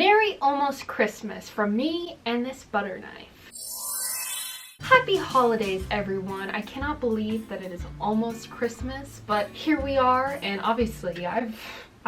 Merry almost Christmas from me and this butter knife. Happy holidays, everyone. I cannot believe that it is almost Christmas, but here we are, and obviously I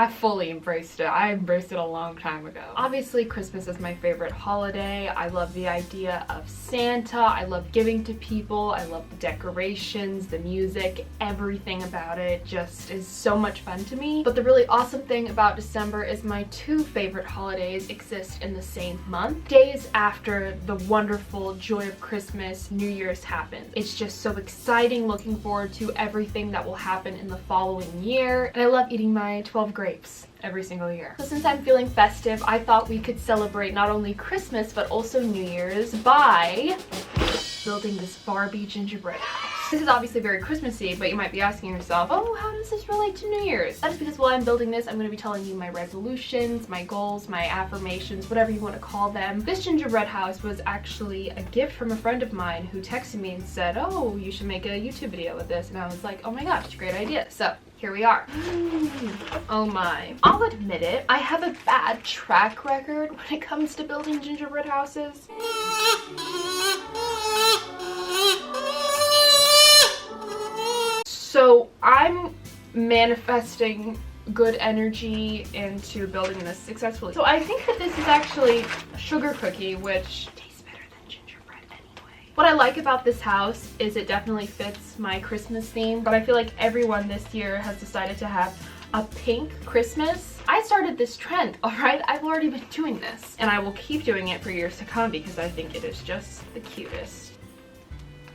fully embraced it. I embraced it a long time ago. Obviously, Christmas is my favorite holiday. I love the idea of Santa. I love giving to people. I love the decorations, the music, everything about it just is so much fun to me. But the really awesome thing about December is my two favorite holidays exist in the same month. Days after the wonderful joy of Christmas, New Year's happens. It's just so exciting, looking forward to everything that will happen in the following year. And I love eating my 12 grapes every single year. So since I'm feeling festive, I thought we could celebrate not only Christmas but also New Year's by building this Barbie gingerbread house. This is obviously very Christmassy, but you might be asking yourself, oh, how does this relate to New Year's? That is because while I'm building this, I'm going to be telling you my resolutions, my goals, my affirmations, whatever you want to call them. This gingerbread house was actually a gift from a friend of mine who texted me and said, oh, you should make a YouTube video with this. And I was like, oh my gosh, great idea. So here we are. Oh my. I'll admit it, I have a bad track record when it comes to building gingerbread houses. So I'm manifesting good energy into building this successfully. So I think that this is actually a sugar cookie, which tastes better than gingerbread anyway. What I like about this house is it definitely fits my Christmas theme, but I feel like everyone this year has decided to have a pink Christmas. I started this trend, alright? I've already been doing this, and I will keep doing it for years to come because I think it is just the cutest.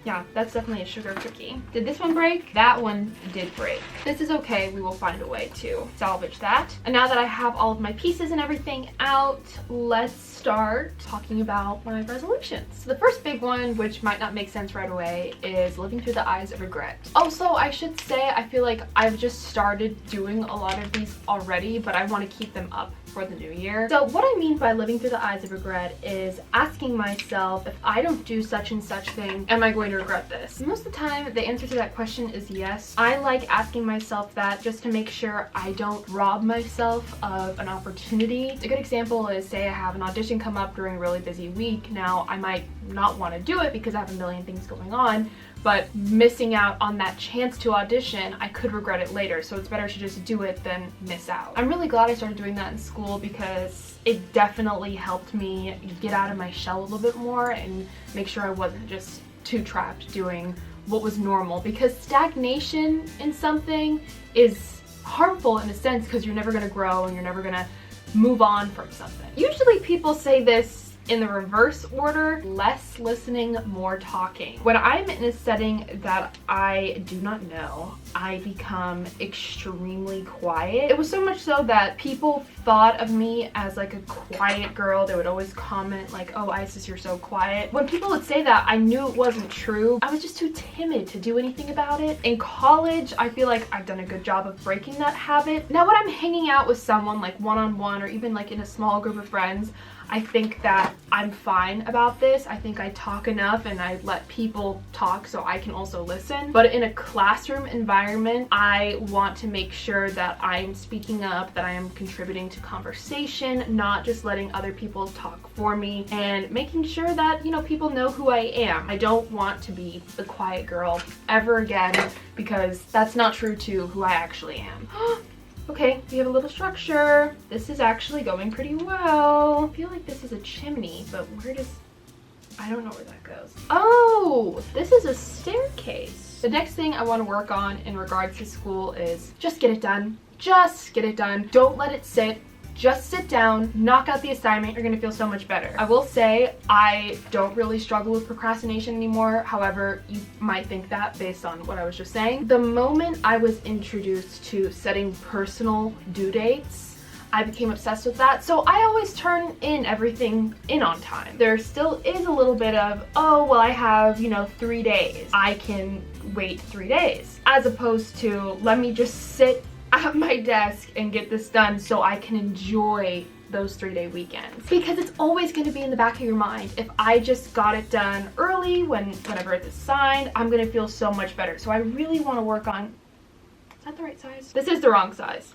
Yeah, that's definitely a sugar cookie. Did this one break? That one did break. This is okay, we will find a way to salvage that. And now that I have all of my pieces and everything out, let's start talking about my resolutions. So the first big one, which might not make sense right away, is living through the eyes of regret. Also, I should say, I feel like I've just started doing a lot of these already, but I want to keep them up for the new year. So what I mean by living through the eyes of regret is asking myself, if I don't do such and such thing, am I going to regret this? Most of the time, the answer to that question is yes. I like asking myself that just to make sure I don't rob myself of an opportunity. A good example is, say I have an audition come up during a really busy week. Now, I might not want to do it because I have a million things going on, but missing out on that chance to audition, I could regret it later. So it's better to just do it than miss out. I'm really glad I started doing that in school because it definitely helped me get out of my shell a little bit more and make sure I wasn't just too trapped doing what was normal, because stagnation in something is harmful in a sense because you're never going to grow and you're never going to move on from something. Usually people say this in the reverse order: less listening, more talking. When I'm in a setting that I do not know, I become extremely quiet. It was so much so that people thought of me as like a quiet girl. They would always comment like, oh, Isis, you're so quiet. When people would say that, I knew it wasn't true. I was just too timid to do anything about it. In college, I feel like I've done a good job of breaking that habit. Now when I'm hanging out with someone like one-on-one or even like in a small group of friends, I think that I'm fine about this. I think I talk enough and I let people talk so I can also listen. But in a classroom environment, I want to make sure that I'm speaking up, that I am contributing to conversation, not just letting other people talk for me, and making sure that, you know, people know who I am. I don't want to be the quiet girl ever again because that's not true to who I actually am. Okay, we have a little structure. This is actually going pretty well. I feel like this is a chimney, but where does... I don't know where that goes. Oh, this is a staircase. The next thing I want to work on in regards to school is just get it done. Just get it done. Don't let it sit. Just sit down, knock out the assignment, you're gonna feel so much better. I will say I don't really struggle with procrastination anymore. However, you might think that based on what I was just saying. The moment I was introduced to setting personal due dates, I became obsessed with that. So I always turn in everything in on time. There still is a little bit of, oh, well, I have, 3 days. I can wait 3 days. As opposed to, let me just sit at my desk and get this done so I can enjoy those 3-day weekends. Because it's always going to be in the back of your mind, if I just got it done early whenever it's assigned, I'm going to feel so much better. So I really want to work on... Is that the right size? This is the wrong size.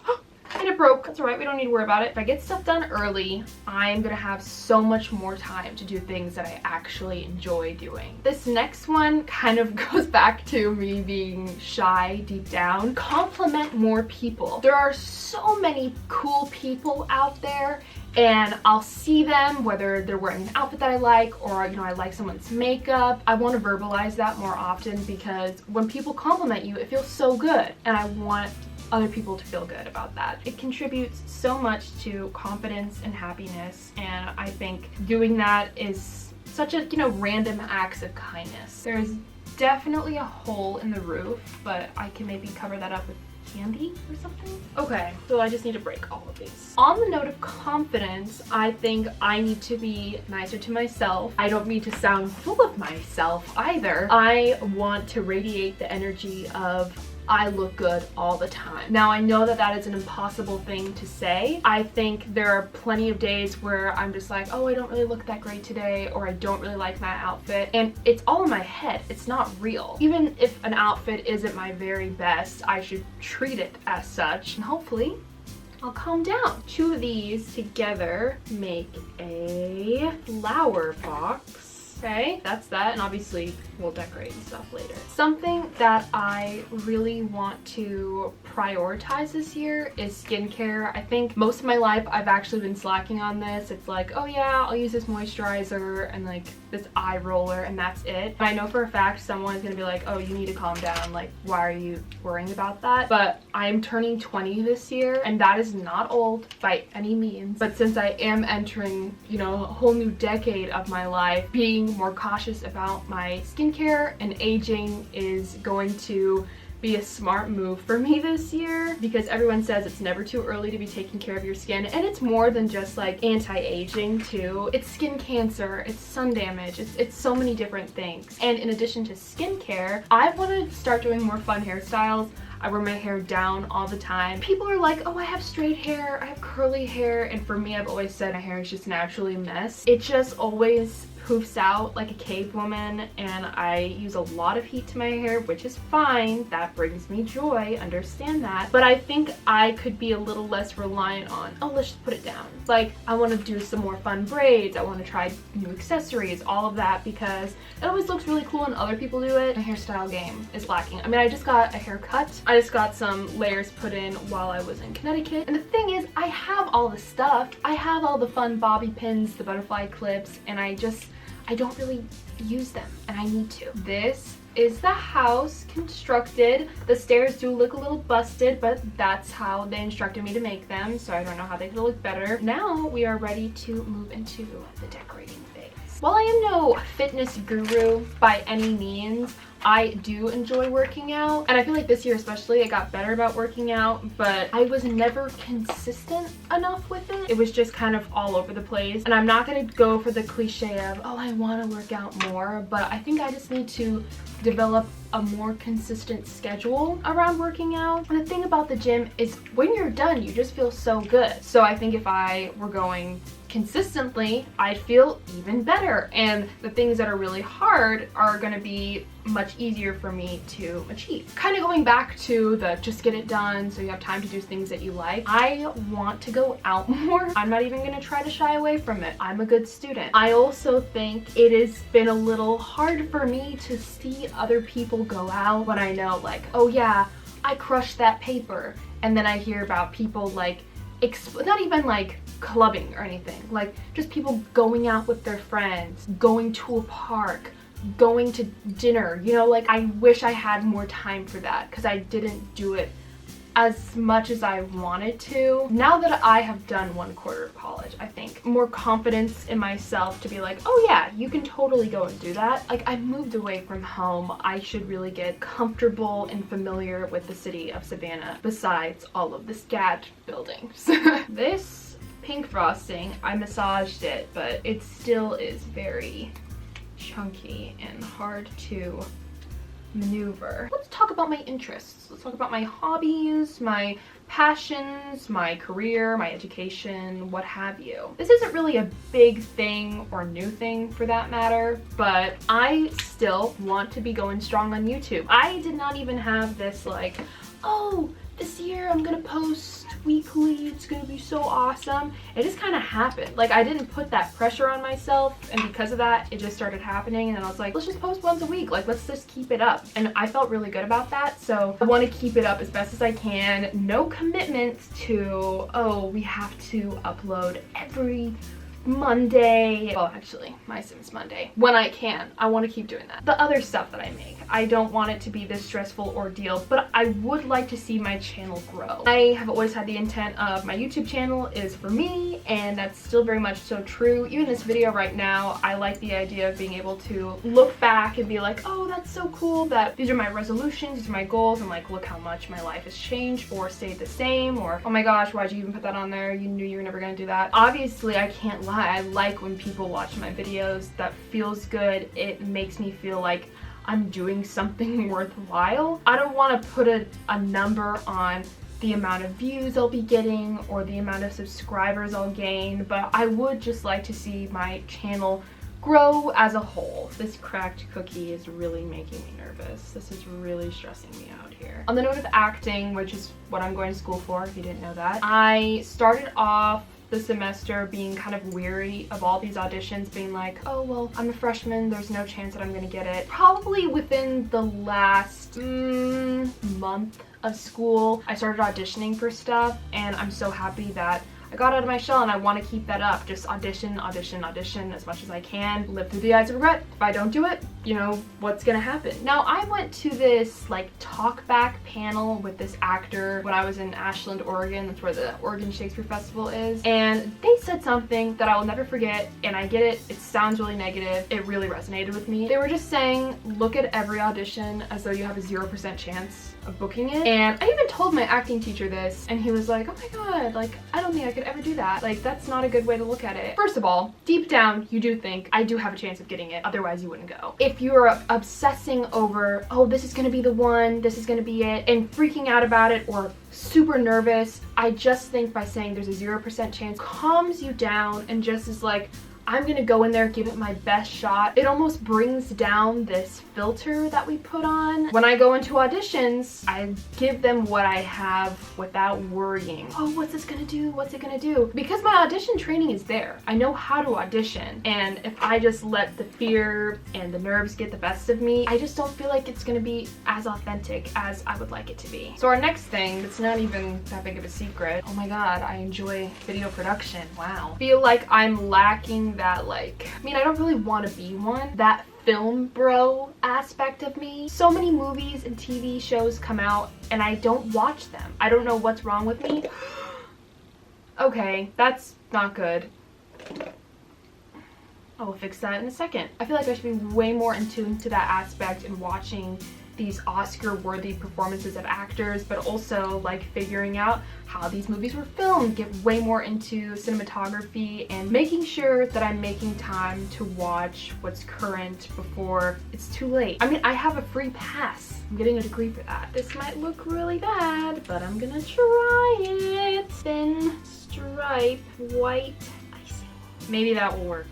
And it broke. That's alright, we don't need to worry about it. If I get stuff done early, I'm gonna have so much more time to do things that I actually enjoy doing. This next one kind of goes back to me being shy deep down. Compliment more people. There are so many cool people out there, and I'll see them, whether they're wearing an outfit that I like, or you know, I like someone's makeup. I want to verbalize that more often, because when people compliment you, it feels so good, and I want other people to feel good about that. It contributes so much to confidence and happiness, and I think doing that is such a, you know, random acts of kindness. There's definitely a hole in the roof, but I can maybe cover that up with candy or something. Okay, so I just need to break all of these. On the note of confidence, I think I need to be nicer to myself. I don't mean to sound full of myself either. I want to radiate the energy of I look good all the time. Now, I know that that is an impossible thing to say. I think there are plenty of days where I'm just like, oh, I don't really look that great today, or I don't really like my outfit, and it's all in my head. It's not real. Even if an outfit isn't my very best, I should treat it as such, and hopefully I'll calm down. Two of these together make a flower box. Okay, that's that, and obviously we'll decorate and stuff later. Something that I really want to prioritize this year is skincare. I think most of my life I've actually been slacking on this. It's like, oh yeah, I'll use this moisturizer and like this eye roller, and that's it. But I know for a fact someone's gonna be like, oh, you need to calm down, like why are you worrying about that? But I'm turning 20 this year, and that is not old by any means. But since I am entering, you know, a whole new decade of my life, being more cautious about my skincare and aging is going to be a smart move for me this year, because everyone says it's never too early to be taking care of your skin, and it's more than just like anti-aging too. It's skin cancer, it's sun damage, it's so many different things. And in addition to skincare, I want to start doing more fun hairstyles. I wear my hair down all the time. People are like, oh, I have straight hair, I have curly hair, and for me, I've always said my hair is just naturally a mess. It just always poofs out like a cave woman, and I use a lot of heat to my hair, which is fine. That brings me joy, understand that. But I think I could be a little less reliant on, oh, let's just put it down. Like, I want to do some more fun braids, I want to try new accessories, all of that, because it always looks really cool when other people do it. My hairstyle game is lacking. I mean, I just got a haircut. I just got some layers put in while I was in Connecticut. And the thing is, I have all the stuff. I have all the fun bobby pins, the butterfly clips, and I don't really use them, and I need to. This is the house constructed. The stairs do look a little busted, but that's how they instructed me to make them, so I don't know how they could look better. Now we are ready to move into the decorating phase. While I am no fitness guru by any means, I do enjoy working out, and I feel like this year especially I got better about working out, but I was never consistent enough with it. It was just kind of all over the place, and I'm not going to go for the cliche of, oh, I want to work out more, but I think I just need to develop a more consistent schedule around working out. And the thing about the gym is when you're done, you just feel so good. So I think if I were going consistently, I'd feel even better, and the things that are really hard are going to be much easier for me to achieve. Kind of going back to the just get it done so you have time to do things that you like, I want to go out more. I'm not even going to try to shy away from it. I'm a good student. I also think it has been a little hard for me to see other people go out when I know, like, oh yeah, I crushed that paper, and then I hear about people like not even like clubbing or anything, like just people going out with their friends, going to a park, going to dinner, you know, like I wish I had more time for that because I didn't do it as much as I wanted to. Now that I have done 1/4 of college, I think more confidence in myself to be like, oh yeah, you can totally go and do that. Like, I moved away from home. I should really get comfortable and familiar with the city of Savannah besides all of the SCAD buildings. This pink frosting, I massaged it, but it still is very chunky and hard to maneuver. Let's talk about my interests. Let's talk about my hobbies, my passions, my career, my education, what have you. This isn't really a big thing or new thing for that matter, but I still want to be going strong on YouTube. I did not even have this like, oh, this year I'm gonna post weekly, it's gonna be so awesome. It just kind of happened. Like, I didn't put that pressure on myself, and because of that, it just started happening, and I was like, let's just post once a week. Like, let's just keep it up. And I felt really good about that, so I want to keep it up as best as I can. No commitments to, oh, we have to upload every Monday. Well, actually, my Sims Monday. When I can, I want to keep doing that. The other stuff that I make, I don't want it to be this stressful ordeal, but I would like to see my channel grow. I have always had the intent of my YouTube channel is for me, and that's still very much so true. Even this video right now, I like the idea of being able to look back and be like, oh, that's so cool that these are my resolutions, these are my goals, and like, look how much my life has changed or stayed the same, or oh my gosh, why'd you even put that on there? You knew you were never gonna do that. Obviously, I can't lie. I like when people watch my videos. That feels good. It makes me feel like I'm doing something worthwhile. I don't want to put a number on the amount of views I'll be getting or the amount of subscribers I'll gain, but I would just like to see my channel grow as a whole. This cracked cookie is really making me nervous. This is really stressing me out here. On the note of acting, which is what I'm going to school for, if you didn't know that, I started off the semester being kind of weary of all these auditions, being like, oh, well, I'm a freshman, there's no chance that I'm gonna get it. Probably within the last month of school, I started auditioning for stuff, and I'm so happy that I got out of my shell, and I want to keep that up. Just audition, audition, audition as much as I can. Live through the eyes of regret. If I don't do it, you know what's gonna happen. Now, I went to this like talk back panel with this actor when I was in Ashland, Oregon. That's where the Oregon Shakespeare Festival is. And they said something that I will never forget, and I get it. It sounds really negative. It really resonated with me. They were just saying, look at every audition as though you have a 0% chance of booking it. And I even told my acting teacher this, and he was like, oh my god, like, I don't think I could ever do that. Like, that's not a good way to look at it. First of all, deep down, you do think I do have a chance of getting it, otherwise you wouldn't go. If you're obsessing over, oh, this is gonna be the one, this is gonna be it, and freaking out about it or super nervous, I just think by saying there's a 0% chance calms you down and just is like, I'm gonna go in there, give it my best shot. It almost brings down this filter that we put on. When I go into auditions, I give them what I have without worrying. Oh, what's this gonna do? What's it gonna do? Because my audition training is there. I know how to audition. And if I just let the fear and the nerves get the best of me, I just don't feel like it's gonna be as authentic as I would like it to be. So our next thing, that's not even that big of a secret. Oh my god, I enjoy video production. Wow. I feel like I'm lacking that, like, I mean, I don't really want to be one, that film bro aspect of me. So many movies and TV shows come out and I don't watch them. I don't know what's wrong with me. Okay, that's not good. I will fix that in a second. I feel like I should be way more in tune to that aspect and watching these Oscar-worthy performances of actors, but also like figuring out how these movies were filmed, get way more into cinematography and making sure that I'm making time to watch what's current before it's too late. I mean, I have a free pass. I'm getting a degree for that. This might look really bad, but I'm gonna try it. Thin stripe white icing. Maybe that will work.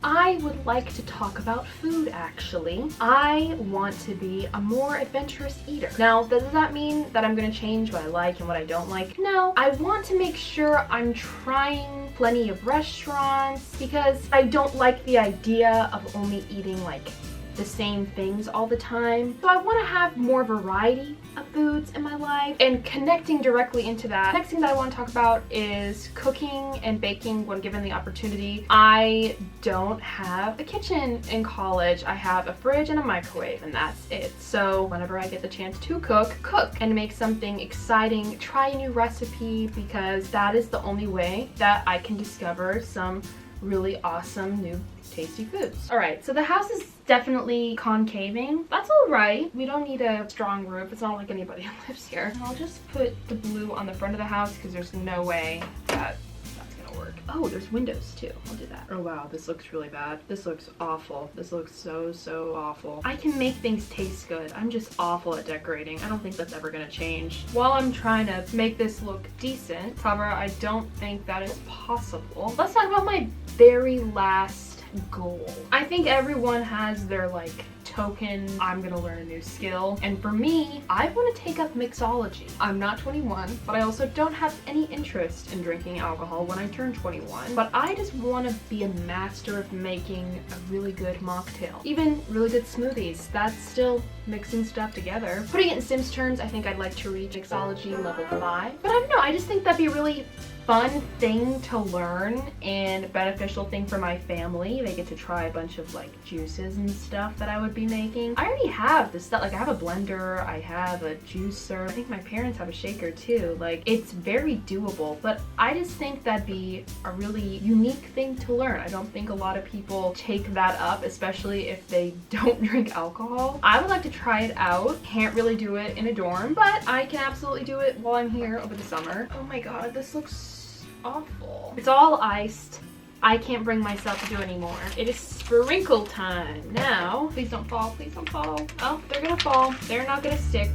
I would like to talk about food, actually. I want to be a more adventurous eater. Now, does that mean that I'm gonna change what I like and what I don't like? No. I want to make sure I'm trying plenty of restaurants because I don't like the idea of only eating like the same things all the time. So I want to have more variety of foods in my life, and connecting directly into that. Next thing that I want to talk about is cooking and baking when given the opportunity. I don't have a kitchen in college. I have a fridge and a microwave, and that's it. So whenever I get the chance to cook and make something exciting, try a new recipe, because that is the only way that I can discover some really awesome new tasty foods. All right, so the house is definitely concaving. That's all right. We don't need a strong roof. It's not like anybody lives here. I'll just put the blue on the front of the house because there's no way that that's gonna work. Oh, there's windows too. I'll do that. Oh wow, this looks really bad. This looks awful. This looks so awful. I can make things taste good. I'm just awful at decorating. I don't think that's ever gonna change. While I'm trying to make this look decent, however, I don't think that is possible. Let's talk about my very last goal. I think everyone has their like token, I'm gonna learn a new skill. And for me, I want to take up mixology. I'm not 21, but I also don't have any interest in drinking alcohol when I turn 21. But I just want to be a master of making a really good mocktail. Even really good smoothies. That's still mixing stuff together. Putting it in Sims terms, I think I'd like to reach mixology level 5. But I don't know, I just think that'd be a really fun thing to learn and a beneficial thing for my family. They get to try a bunch of like juices and stuff that I would be making. I already have this stuff, like I have a blender, I have a juicer, I think my parents have a shaker too. Like it's very doable, but I just think that'd be a really unique thing to learn. I don't think a lot of people take that up, especially if they don't drink alcohol. I would like to try it out. Can't really do it in a dorm, but I can absolutely do it while I'm here over the summer. Oh my god, this looks awful. It's all iced. I can't bring myself to do anymore. It is sprinkle time. Now, please don't fall, please don't fall. Oh, they're gonna fall. They're not gonna stick.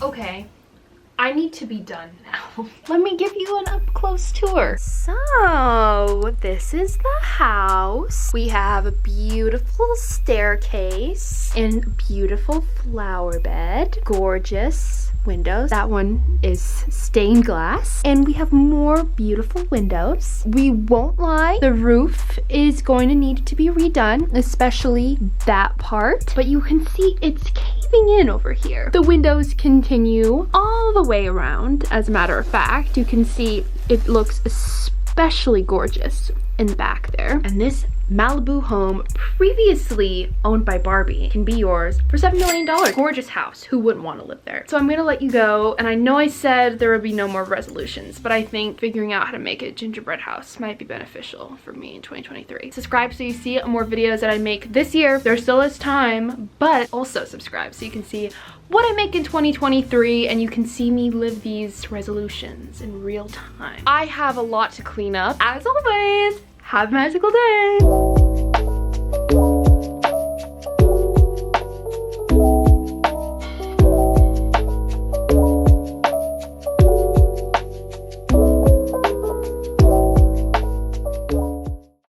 Okay, I need to be done now. Let me give you an up-close tour. So, this is the house. We have a beautiful staircase and beautiful flower bed. Gorgeous windows. That one is stained glass. And we have more beautiful windows. We won't lie, the roof is going to need to be redone, especially that part. But you can see it's caving in over here. The windows continue all the way around. As a matter of fact, you can see it looks especially gorgeous in the back there. And this Malibu home, previously owned by Barbie, can be yours for $7 million. Gorgeous house. Who wouldn't want to live there? So I'm gonna let you go. And I know I said there would be no more resolutions, but I think figuring out how to make a gingerbread house might be beneficial for me in 2023. Subscribe so you see more videos that I make this year. There still is time, but also subscribe so you can see what I make in 2023 and you can see me live these resolutions in real time. I have a lot to clean up. As always, have a magical day.